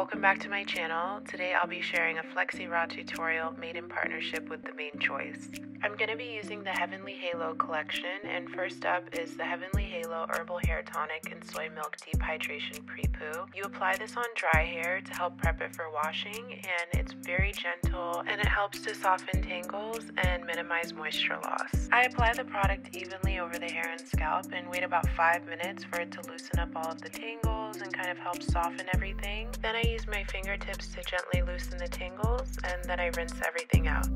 welcome back to my channel. Today I'll be sharing a Flexi Rod tutorial made in partnership with The Main Choice. I'm going to be using the Heavenly Halo collection, and first up is the Heavenly Halo Herbal Hair Tonic and Soy Milk Deep Hydration Pre-Poo. You apply this on dry hair to help prep it for washing, and it's very gentle and it helps to soften tangles and minimize moisture loss. I apply the product evenly over the hair and scalp and wait about 5 minutes for it to loosen up all of the tangles and kind of help soften everything. Then I use my fingertips to gently loosen the tangles, and then I rinse everything out.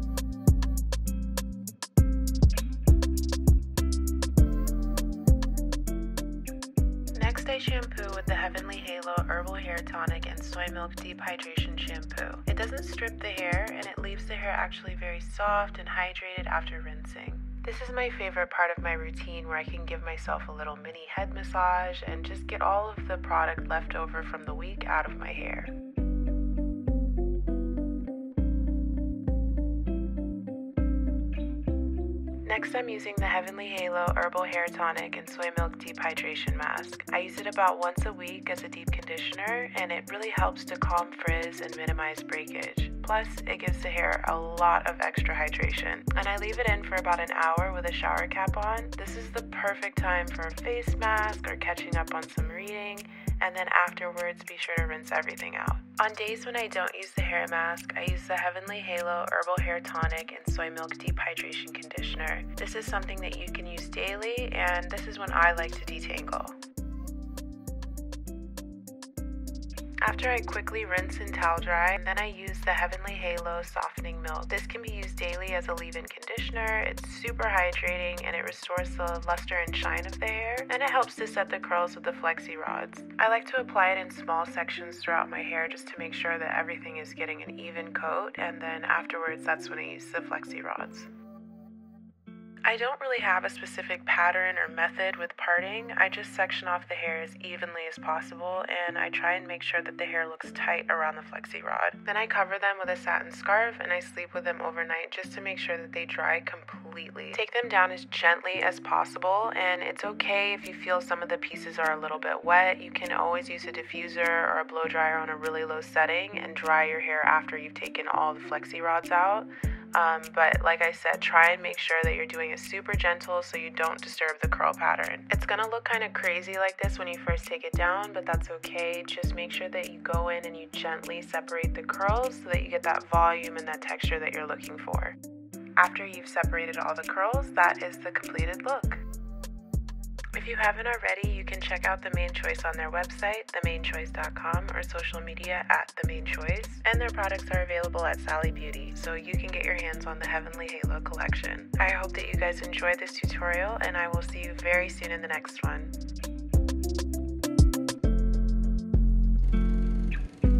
Next, I shampoo with the Heavenly Halo Herbal Hair Tonic and Soy Milk Deep Hydration Shampoo. It doesn't strip the hair, and it leaves the hair actually very soft and hydrated after rinsing. This is my favorite part of my routine, where I can give myself a little mini head massage and just get all of the product left over from the week out of my hair. Next, I'm using the Heavenly Halo Herbal Hair Tonic and Soy Milk Deep Hydration Mask. I use it about once a week as a deep conditioner, and it really helps to calm frizz and minimize breakage. Plus, it gives the hair a lot of extra hydration. And I leave it in for about an hour with a shower cap on. This is the perfect time for a face mask or catching up on some reading, and then afterwards be sure to rinse everything out. On days when I don't use the hair mask, I use the Heavenly Halo Herbal Hair Tonic and Soy Milk Deep Hydration Conditioner. This is something that you can use daily, and this is when I like to detangle. After I quickly rinse and towel dry, then I use the Heavenly Halo Softening Milk. This can be used daily as a leave-in conditioner. It's super hydrating, and it restores the luster and shine of the hair, and it helps to set the curls with the Flexi Rods. I like to apply it in small sections throughout my hair just to make sure that everything is getting an even coat, and then afterwards that's when I use the Flexi Rods. I don't really have a specific pattern or method with parting. I just section off the hair as evenly as possible, and I try and make sure that the hair looks tight around the Flexi Rod. Then I cover them with a satin scarf, and I sleep with them overnight just to make sure that they dry completely. Take them down as gently as possible, and it's okay if you feel some of the pieces are a little bit wet. You can always use a diffuser or a blow dryer on a really low setting and dry your hair after you've taken all the Flexi Rods out. But like I said, try and make sure that you're doing it super gentle so you don't disturb the curl pattern. It's gonna look kind of crazy like this when you first take it down, but that's okay. Just make sure that you go in and you gently separate the curls so that you get that volume and that texture that you're looking for. After you've separated all the curls, that is the completed look. If you haven't already, you can check out The Main Choice on their website, themainchoice.com, or social media at The Main Choice, and their products are available at Sally Beauty, so you can get your hands on the Heavenly Halo collection. I hope that you guys enjoyed this tutorial, and I will see you very soon in the next one.